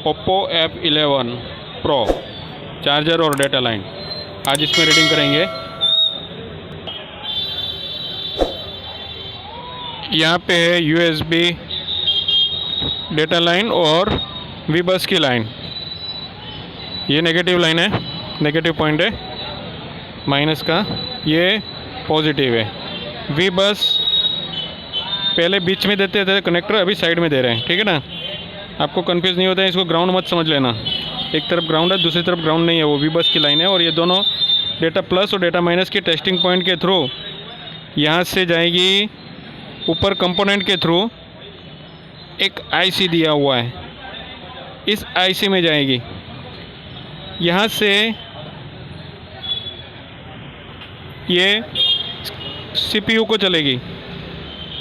Oppo F11 pro charger और data line आज इसमें रीडिंग करेंगे। यहाँ पे है USB डेटा लाइन और वी बस की लाइन। ये नेगेटिव लाइन है, नेगेटिव पॉइंट है माइनस का, ये पॉजिटिव है। वी बस पहले बीच में देते थे कनेक्टर, अभी साइड में दे रहे हैं, ठीक है ना। आपको कंफ्यूज नहीं होता है, इसको ग्राउंड मत समझ लेना। एक तरफ ग्राउंड है, दूसरी तरफ ग्राउंड नहीं है, वो वी बस की लाइन है। और ये दोनों डेटा प्लस और डेटा माइनस के टेस्टिंग पॉइंट के थ्रू यहाँ से जाएगी ऊपर कंपोनेंट के थ्रू। एक IC दिया हुआ है, इस IC में जाएगी। यहाँ से ये CPU को चलेगी।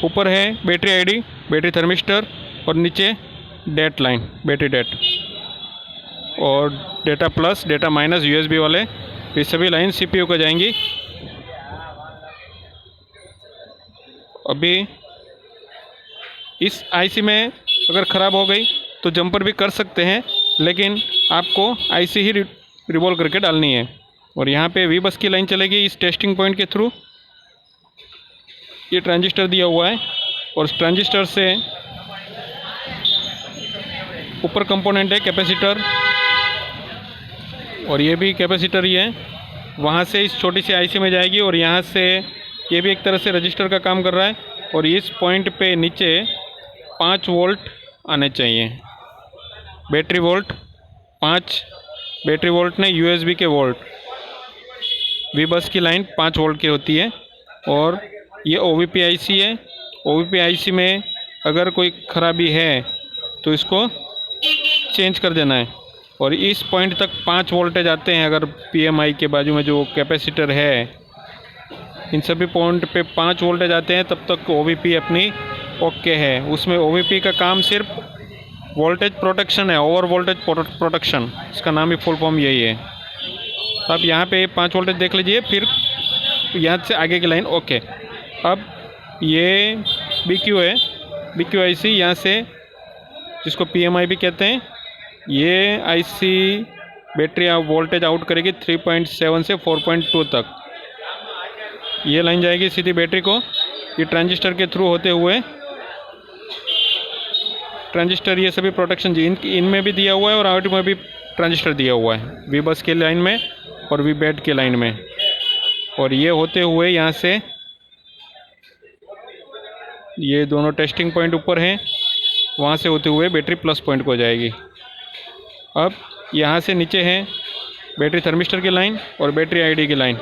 ऊपर है बैटरी ID, बैटरी थर्मिस्टर, और नीचे डेट लाइन, बैटरी डेट, और data plus data minus USB वाले, ये सभी लाइन CPU को जाएंगी। अभी इस IC में अगर ख़राब हो गई तो जंपर भी कर सकते हैं, लेकिन आपको IC ही रिवॉल्व करके डालनी है। और यहाँ पे वी बस की लाइन चलेगी इस टेस्टिंग पॉइंट के थ्रू। ये ट्रांजिस्टर दिया हुआ है और इस ट्रांजिस्टर से ऊपर कंपोनेंट है कैपेसिटर, और ये भी कैपेसिटर ही है। वहाँ से इस छोटी सी IC में जाएगी और यहाँ से ये भी एक तरह से रजिस्टर का काम कर रहा है। और इस पॉइंट पे नीचे 5 वोल्ट आने चाहिए, बैटरी वोल्ट 5, बैटरी वोल्ट ने USB के वोल्ट। वी बस की लाइन 5 वोल्ट की होती है। और ये OVP IC है। OVP IC में अगर कोई ख़राबी है तो इसको चेंज कर देना है। और इस पॉइंट तक 5 वोल्टेज आते हैं। अगर PMI के बाजू में जो कैपेसिटर है, इन सभी पॉइंट पे 5 वोल्टेज आते हैं, तब तक OVP अपनी ओके है। उसमें OVP का काम सिर्फ वोल्टेज प्रोटेक्शन है, ओवर वोल्टेज प्रोटेक्शन, इसका नाम ही फुल फॉर्म यही है। तो आप यहाँ पे 5 वोल्टेज देख लीजिए, फिर यहाँ से आगे की लाइन ओके। अब ये BQ है, BQ IC, यहाँ से जिसको PMI भी कहते हैं, ये IC बैटरी वोल्टेज आउट करेगी 3.7 से 4.2 तक। ये लाइन जाएगी सीधी बैटरी को, ये ट्रांजिस्टर के थ्रू होते हुए। ट्रांजिस्टर ये सभी प्रोटेक्शन इनमें भी दिया हुआ है और आउट में भी ट्रांजिस्टर दिया हुआ है, वी बस के लाइन में और वी बैट के लाइन में। और ये होते हुए यहाँ से ये दोनों टेस्टिंग पॉइंट ऊपर हैं, वहाँ से होते हुए बैटरी प्लस पॉइंट को जाएगी। अब यहाँ से नीचे है बैटरी थर्मिस्टर की लाइन और बैटरी ID की लाइन,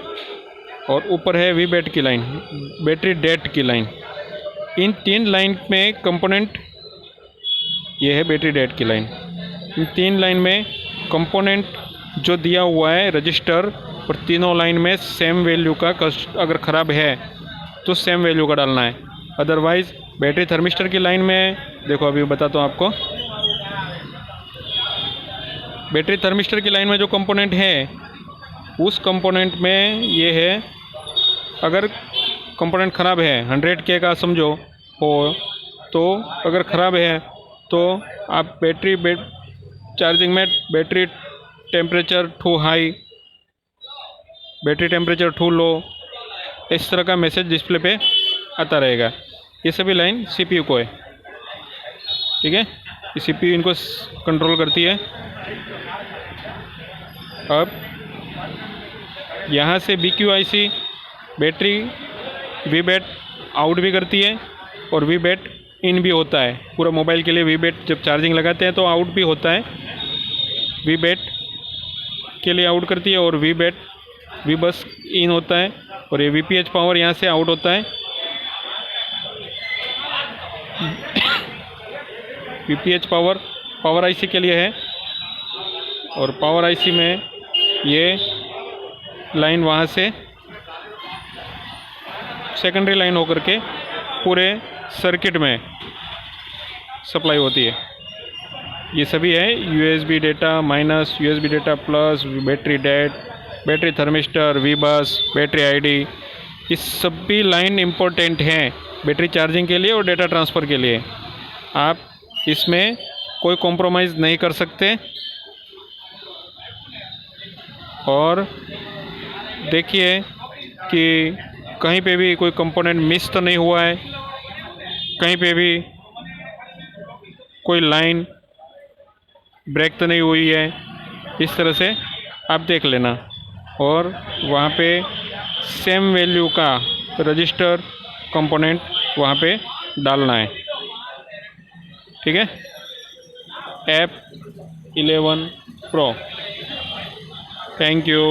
और ऊपर है वी बैट की लाइन, बैटरी डेट की लाइन। इन 3 लाइन में कंपोनेंट, ये है बैटरी डेट की लाइन। इन 3 लाइन में कंपोनेंट जो दिया हुआ है रजिस्टर, और तीनों लाइन में सेम वैल्यू का, अगर ख़राब है तो सेम वैल्यू का डालना है। अदरवाइज़ बैटरी थर्मिस्टर की लाइन में देखो, अभी बताता हूँ आपको। बैटरी थर्मिस्टर की लाइन में जो कंपोनेंट है, उस कंपोनेंट में ये है, अगर कंपोनेंट ख़राब है 100K का समझो हो, तो अगर ख़राब है तो आप चार्जिंग में battery temperature too high, battery temperature too low, इस तरह का मैसेज डिस्प्ले पे आता रहेगा। ये सभी लाइन CPU को है, ठीक है। ये CPU इनको कंट्रोल करती है। अब यहाँ से BQ IC battery we bat out भी करती है और वी बैट इन भी होता है। पूरा मोबाइल के लिए वी बैट जब चार्जिंग लगाते हैं तो आउट भी होता है, वी बैट के लिए आउट करती है, और वी बैट वी बस इन होता है। और ये VPH पावर यहाँ से आउट होता है। VPH पावर IC के लिए है, और पावर IC में ये लाइन वहाँ से सेकेंडरी लाइन होकर के पूरे सर्किट में सप्लाई होती है। ये सभी है USB data minus, USB data plus, battery date, battery thermistor, V bus, battery ID। ये सभी लाइन इम्पोर्टेंट हैं बैटरी चार्जिंग के लिए और डेटा ट्रांसफ़र के लिए। आप इसमें कोई कॉम्प्रोमाइज़ नहीं कर सकते। और देखिए कि कहीं पे भी कोई कंपोनेंट मिस तो नहीं हुआ है, कहीं पे भी कोई लाइन ब्रेक तो नहीं हुई है। इस तरह से आप देख लेना और वहाँ पे सेम वैल्यू का रजिस्टर कंपोनेंट वहाँ पे डालना है। ठीक है। F11 Pro। Thank you.